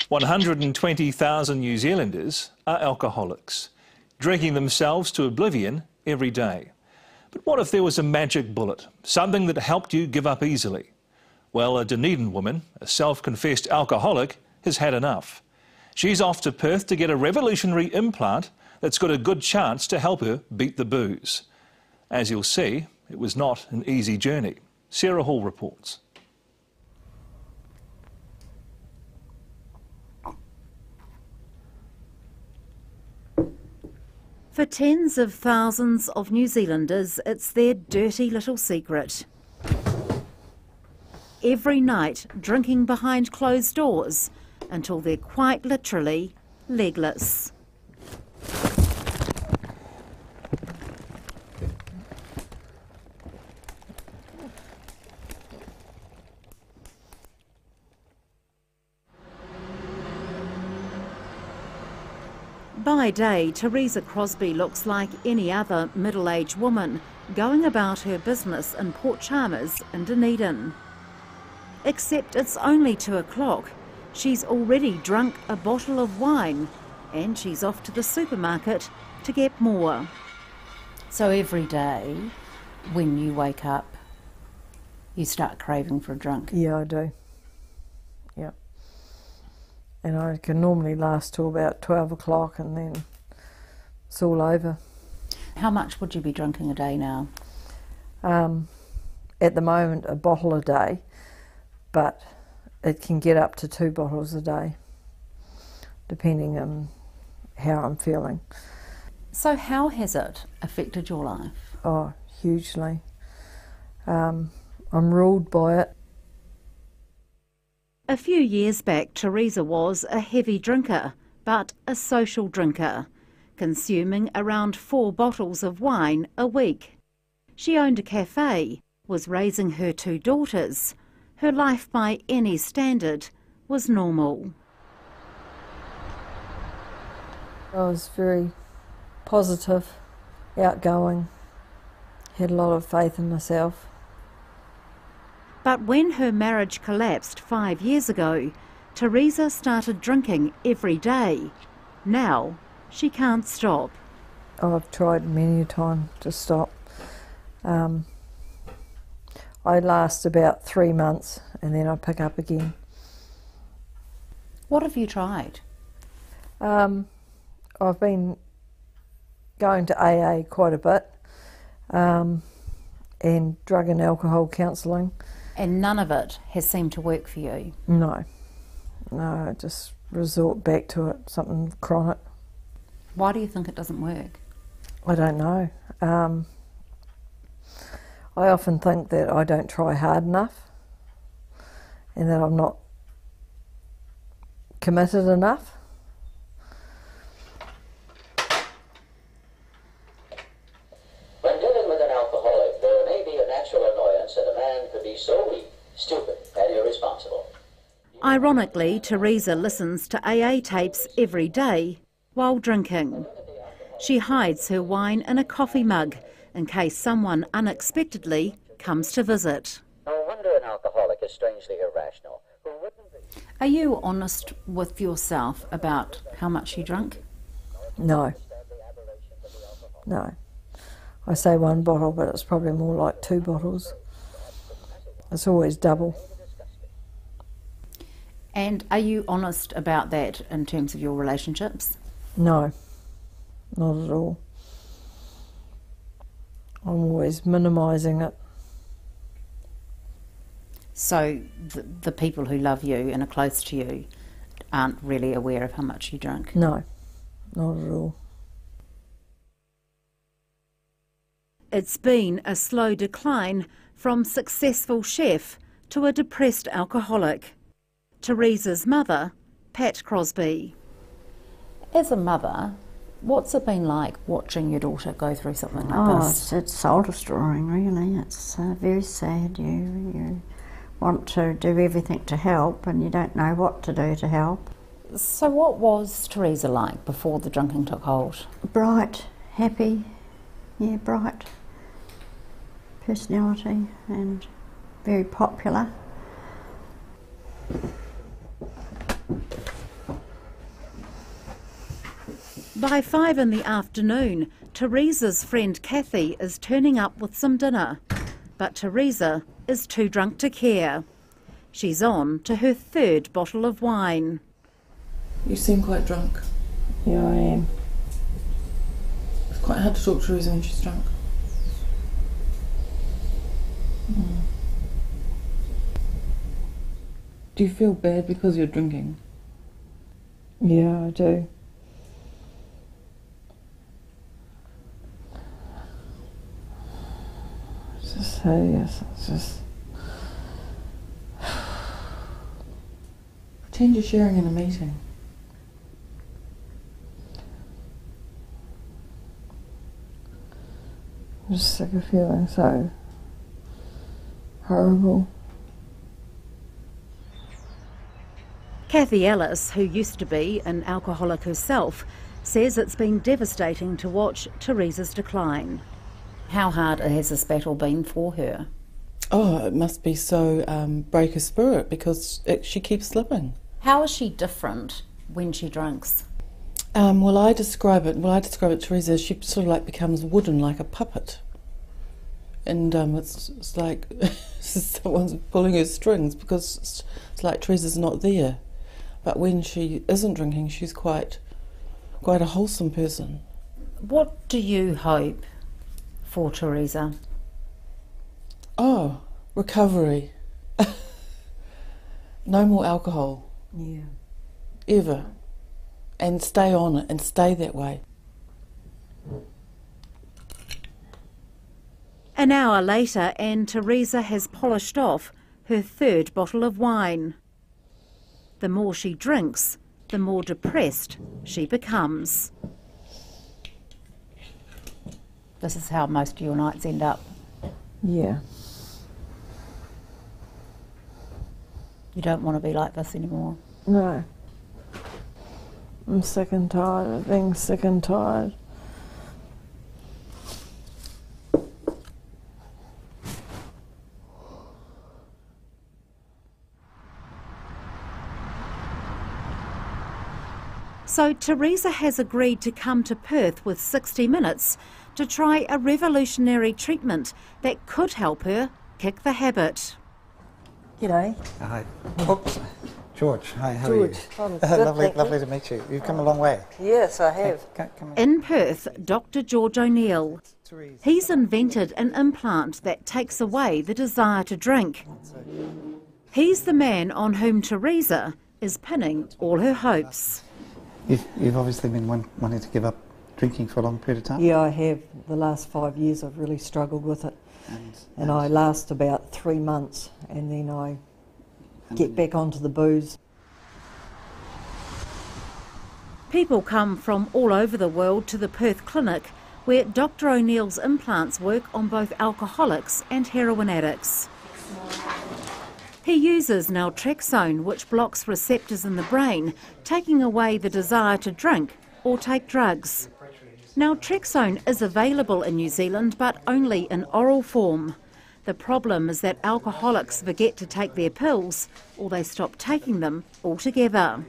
120,000 New Zealanders are alcoholics, drinking themselves to oblivion every day. But what if there was a magic bullet, something that helped you give up easily? Well, a Dunedin woman, a self-confessed alcoholic, has had enough. She's off to Perth to get a revolutionary implant that's got a good chance to help her beat the booze. As you'll see, it was not an easy journey. Sarah Hall reports. For tens of thousands of New Zealanders, it's their dirty little secret. Every night, drinking behind closed doors until they're quite literally legless. By day, Teresa Crosby looks like any other middle-aged woman going about her business in Port Chalmers in Dunedin. Except it's only 2 o'clock. She's already drunk a bottle of wine and she's off to the supermarket to get more. So every day when you wake up, you start craving for a drink? Yeah, I do. Yeah. And I can normally last till about 12 o'clock and then it's all over. How much would you be drinking a day now? At the moment, a bottle a day, but it can get up to 2 bottles a day, depending on how I'm feeling. So how has it affected your life? Oh, hugely. I'm ruled by it. A few years back, Teresa was a heavy drinker, but a social drinker, consuming around 4 bottles of wine a week. She owned a cafe, was raising her 2 daughters. Her life by any standard was normal. I was very positive, outgoing, had a lot of faith in myself. But when her marriage collapsed 5 years ago, Teresa started drinking every day. Now she can't stop. I've tried many a time to stop. I last about 3 months and then I pick up again. What have you tried? I've been going to AA quite a bit and drug and alcohol counselling. And none of it has seemed to work for you? No, I just resort back to it, something chronic. Why do you think it doesn't work? I don't know. I often think that I don't try hard enough and that I'm not committed enough. When dealing with an alcoholic, there may be a natural annoyance that a man could be so weak, stupid, and irresponsible. Ironically, Teresa listens to AA tapes every day while drinking. She hides her wine in a coffee mug in case someone unexpectedly comes to visit. No wonder an alcoholic is strangely irrational. Who wouldn't be? Are you honest with yourself about how much you drink? No. I say 1 bottle, but it's probably more like 2 bottles. It's always double. And are you honest about that in terms of your relationships? No, not at all. I'm always minimising it. So the people who love you and are close to you aren't really aware of how much you drink? No, not at all. It's been a slow decline from successful chef to a depressed alcoholic. Teresa's mother, Pat Crosby. As a mother, what's it been like watching your daughter go through something like this? It's soul-destroying, really. It's very sad. You want to do everything to help and you don't know what to do to help. So what was Teresa like before the drinking took hold? Bright, happy, bright personality and very popular. By 5 in the afternoon, Teresa's friend Kathy is turning up with some dinner. But Teresa is too drunk to care. She's on to her 3rd bottle of wine. You seem quite drunk. Yeah, I am. It's quite hard to talk to Teresa when she's drunk. Do you feel bad because you're drinking? Yeah, I do. It's just hideous. It's just... Pretend you're sharing in a meeting. I'm just sick of feeling so horrible. Kathy Ellis, who used to be an alcoholic herself, says it's been devastating to watch Teresa's decline. How hard has this battle been for her? Oh, it must be so break her spirit because she keeps slipping. How is she different when she drinks? Well, I describe it, Teresa, she sort of like becomes wooden, like a puppet. And it's like someone's pulling her strings because it's like Teresa's not there. But when she isn't drinking, she's quite a wholesome person. What do you hope for Teresa? Oh, recovery. No more alcohol. Yeah. Ever. And stay on it and stay that way. An hour later, and Teresa has polished off her 3rd bottle of wine. The more she drinks, the more depressed she becomes. This is how most of your nights end up. Yeah. You don't want to be like this anymore. No. I'm sick and tired of being sick and tired. So Teresa has agreed to come to Perth with 60 Minutes to try a revolutionary treatment that could help her kick the habit. G'day. Hi. Oops. George, hi, how George. are you? I'm good, lovely, thank you. lovely to meet you. You've come a long way. Yes, I have. Come on. In Perth, Dr. George O'Neill. He's invented an implant that takes away the desire to drink. He's the man on whom Teresa is pinning all her hopes. You've obviously been wanting to give up drinking for a long period of time. Yeah, I have. The last 5 years I've really struggled with it. And I last about 3 months and then I get back onto the booze. People come from all over the world to the Perth clinic where Dr. O'Neill's implants work on both alcoholics and heroin addicts. He uses naltrexone, which blocks receptors in the brain, taking away the desire to drink or take drugs. Naltrexone is available in New Zealand, but only in oral form. The problem is that alcoholics forget to take their pills, or they stop taking them altogether.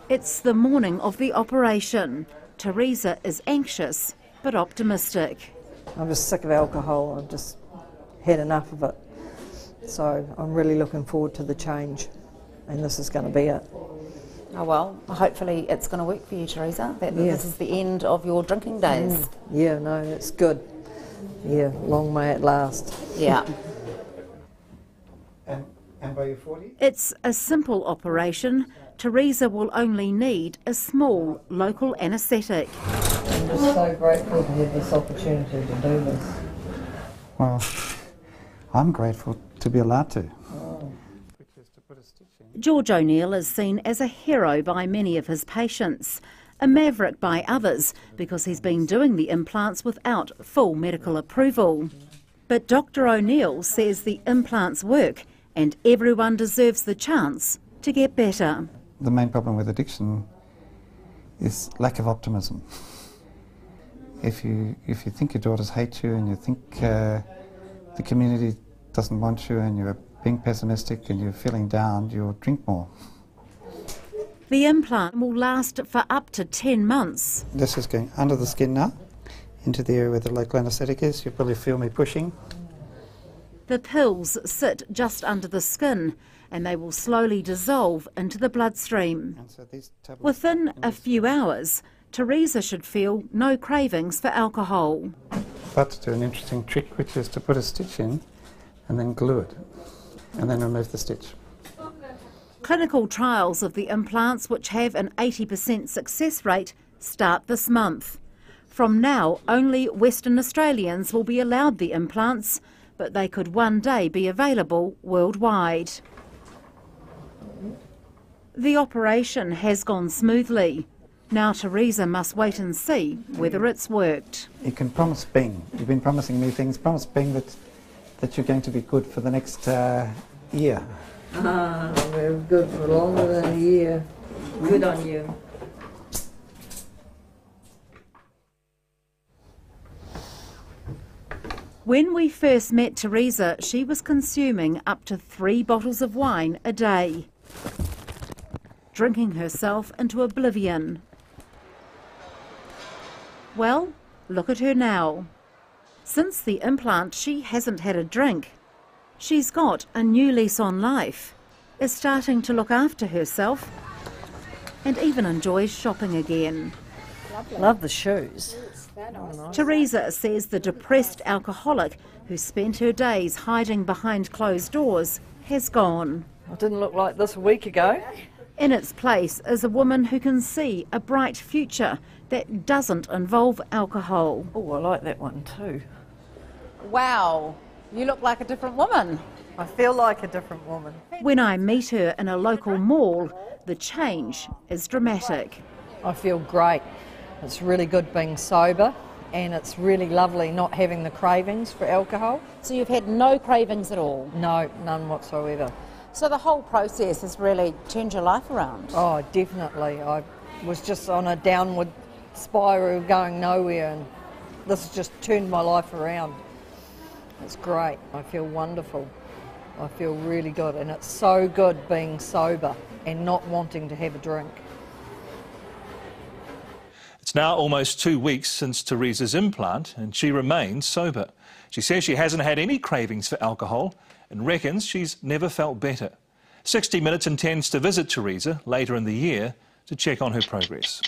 It's the morning of the operation. Teresa is anxious, but optimistic. I'm just sick of alcohol. I've just had enough of it. So I'm really looking forward to the change, and this is going to be it. Oh well, hopefully it's going to work for you, Teresa, that Yeah. this is the end of your drinking days. Yeah, no, it's good. Yeah, long may it last. Yeah. And by your 40? It's a simple operation. Teresa will only need a small local anaesthetic. I'm just so grateful to have this opportunity to do this. Well, I'm grateful to be allowed to. George O'Neill is seen as a hero by many of his patients, a maverick by others because he's been doing the implants without full medical approval. But Dr. O'Neill says the implants work and everyone deserves the chance to get better. The main problem with addiction is lack of optimism. If you think your daughters hate you and you think the community doesn't want you and you're being pessimistic and you're feeling down, you'll drink more. The implant will last for up to 10 months. This is going under the skin now, into the area where the local anaesthetic is. You'll probably feel me pushing. The pills sit just under the skin and they will slowly dissolve into the bloodstream. And so these tablets Within a few hours, Teresa should feel no cravings for alcohol. But do an interesting trick, which is to put a stitch in and then glue it, and then remove the stitch. Clinical trials of the implants, which have an 80% success rate, start this month. From now, only Western Australians will be allowed the implants, but they could one day be available worldwide. The operation has gone smoothly. Now Teresa must wait and see whether it's worked. You can promise Bing. You've been promising me things. Promise Bing that you're going to be good for the next year. We're good for longer than a year. Good on you. When we first met Teresa, she was consuming up to 3 bottles of wine a day, drinking herself into oblivion. Well, look at her now. Since the implant, she hasn't had a drink. She's got a new lease on life, is starting to look after herself, and even enjoys shopping again. Love the shoes. Teresa says the depressed alcoholic who spent her days hiding behind closed doors has gone. I didn't look like this a week ago. In its place is a woman who can see a bright future that doesn't involve alcohol. Oh, I like that one too. Wow, you look like a different woman. I feel like a different woman. When I meet her in a local mall, the change is dramatic. I feel great. It's really good being sober, and it's really lovely not having the cravings for alcohol. So you've had no cravings at all? No, none whatsoever. So the whole process has really turned your life around? Oh, definitely. I was just on a downward spiral going nowhere, and this has just turned my life around. It's great. I feel wonderful. I feel really good, and it's so good being sober and not wanting to have a drink. It's now almost 2 weeks since Teresa's implant and she remains sober. She says she hasn't had any cravings for alcohol and reckons she's never felt better. 60 Minutes intends to visit Teresa later in the year to check on her progress.